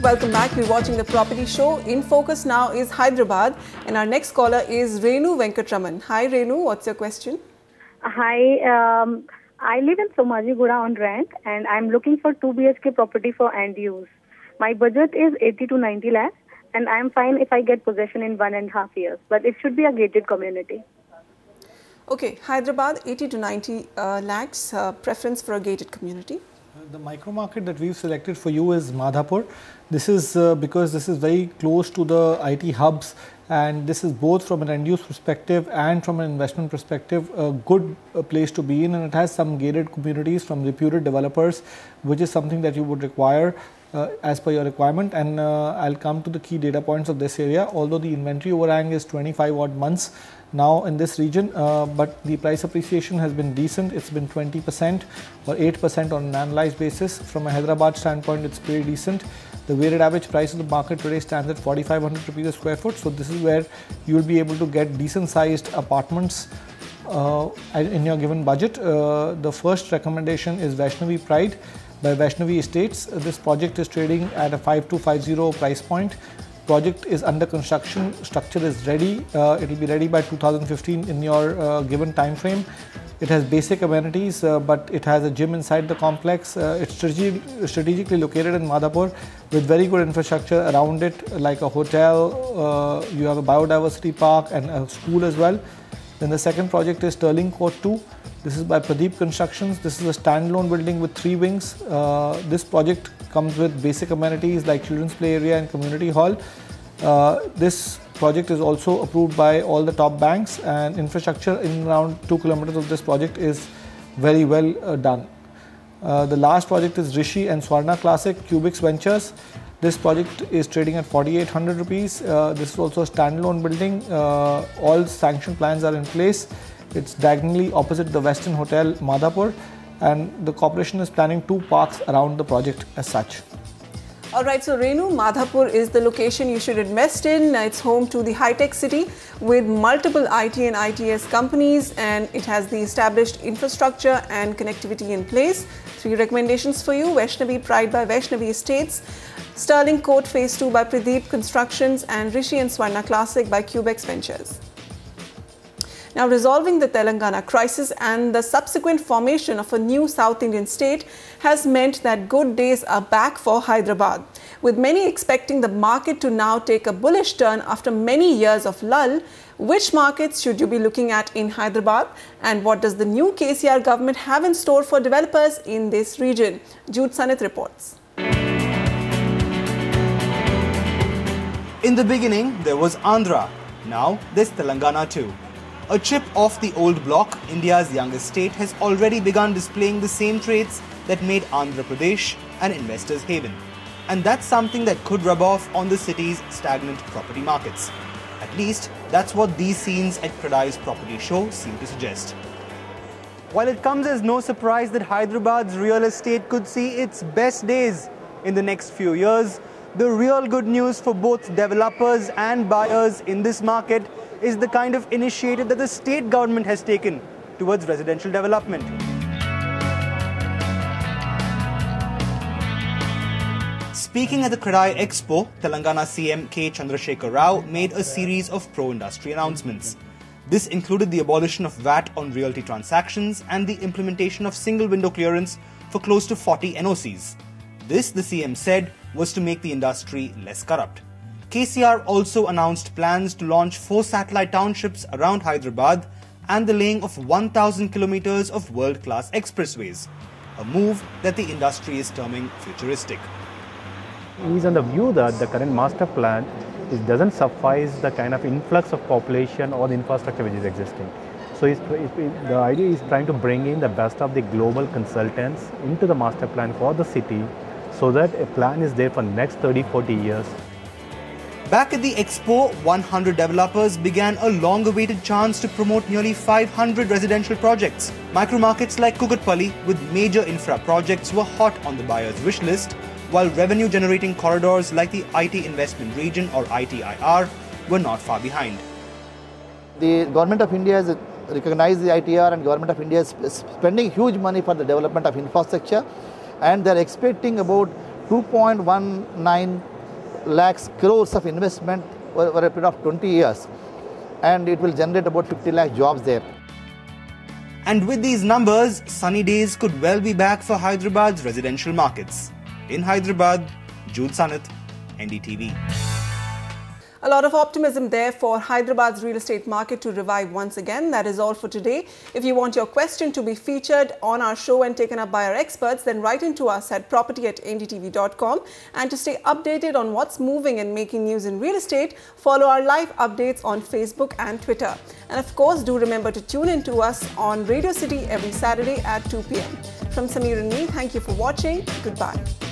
Welcome back. We're watching the property show. In focus now is Hyderabad, and our next caller is Renu Venkatraman. Hi Renu, what's your question? Hi, I live in Somajiguda on rent, and I'm looking for 2 BHK property for end use. My budget is 80 to 90 lakhs, and I'm fine if I get possession in 1.5 years, but it should be a gated community. Okay, Hyderabad, 80 to 90 lakhs, preference for a gated community. The micro market that we've selected for you is Madhapur. This is because this is very close to the IT hubs, and this is both from an end use perspective and from an investment perspective a good place to be in, and it has some gated communities from reputed developers, which is something that you would require as per your requirement. And I'll come to the key data points of this area. Although the inventory overhang is 25 odd months now in this region, but the price appreciation has been decent. It's been 20% or 8% on an annualized basis. From a Hyderabad standpoint, it's pretty decent. The weighted average price of the market today stands at 4,500 rupees a square foot. So this is where you will be able to get decent sized apartments in your given budget. The first recommendation is Vaishnavi Pride by Vaishnavi Estates. This project is trading at a 5250 price point. Project is under construction, structure is ready. It will be ready by 2015 in your given time frame. It has basic amenities, but it has a gym inside the complex. It's strategically located in Madhapur with very good infrastructure around it, like a hotel, you have a biodiversity park and a school as well. Then the second project is Sterling Court 2. This is by Pradeep Constructions. This is a standalone building with 3 wings. This project comes with basic amenities like children's play area and community hall. This project is also approved by all the top banks, and infrastructure in around 2 kilometers of this project is very well done. The last project is Rishi and Swarna Classic Cubics Ventures. This project is trading at 4,800 rupees. This is also a standalone building. All sanction plans are in place. It's diagonally opposite the Westin Hotel, Madhapur, and the corporation is planning 2 parks around the project as such. Alright, so Renu, Madhapur is the location you should invest in. It's home to the high-tech city with multiple IT and ITS companies, and it has the established infrastructure and connectivity in place. 3 recommendations for you: Vaishnavi Pride by Vaishnavi Estates, Sterling Court Phase 2 by Pradeep Constructions, and Rishi and Swarna Classic by Cubex Ventures. Now, resolving the Telangana crisis and the subsequent formation of a new South Indian state has meant that good days are back for Hyderabad, with many expecting the market to now take a bullish turn after many years of lull. Which markets should you be looking at in Hyderabad, and what does the new KCR government have in store for developers in this region? Jude Sanit reports. In the beginning, there was Andhra. Now, there's Telangana too. A chip off the old block, India's youngest state has already begun displaying the same traits that made Andhra Pradesh an investor's haven. And that's something that could rub off on the city's stagnant property markets. At least, that's what these scenes at Kradai's property show seem to suggest. While it comes as no surprise that Hyderabad's real estate could see its best days in the next few years, the real good news for both developers and buyers in this market is the kind of initiative that the state government has taken towards residential development. Speaking at the Kradai Expo, Telangana CM K. Chandrasekhar Rao made a series of pro-industry announcements. This included the abolition of VAT on realty transactions and the implementation of single window clearance for close to 40 NOCs. This, the CM said, was to make the industry less corrupt. KCR also announced plans to launch 4 satellite townships around Hyderabad and the laying of 1,000 kilometers of world-class expressways, a move that the industry is terming futuristic. He's on the view that the current master plan doesn't suffice the kind of influx of population or the infrastructure which is existing. So the idea is trying to bring in the best of the global consultants into the master plan for the city so that a plan is there for next 30-40 years. Back at the Expo, 100 developers began a long-awaited chance to promote nearly 500 residential projects. Micro-markets like Kukatpally with major infra projects were hot on the buyer's wish list, while revenue-generating corridors like the IT Investment Region or ITIR were not far behind. The Government of India has recognized the ITR, and Government of India is spending huge money for the development of infrastructure, and they are expecting about 2.19 lakhs crores of investment over a period of 20 years, and it will generate about 50 lakh jobs there. And with these numbers, sunny days could well be back for Hyderabad's residential markets. In Hyderabad, Jude Sanat, NDTV. A lot of optimism there for Hyderabad's real estate market to revive once again. That is all for today. If you want your question to be featured on our show and taken up by our experts, then write into us at property@ndtv.com. And to stay updated on what's moving and making news in real estate, follow our live updates on Facebook and Twitter. And of course, do remember to tune in to us on Radio City every Saturday at 2 p.m. From Samir and me, thank you for watching. Goodbye.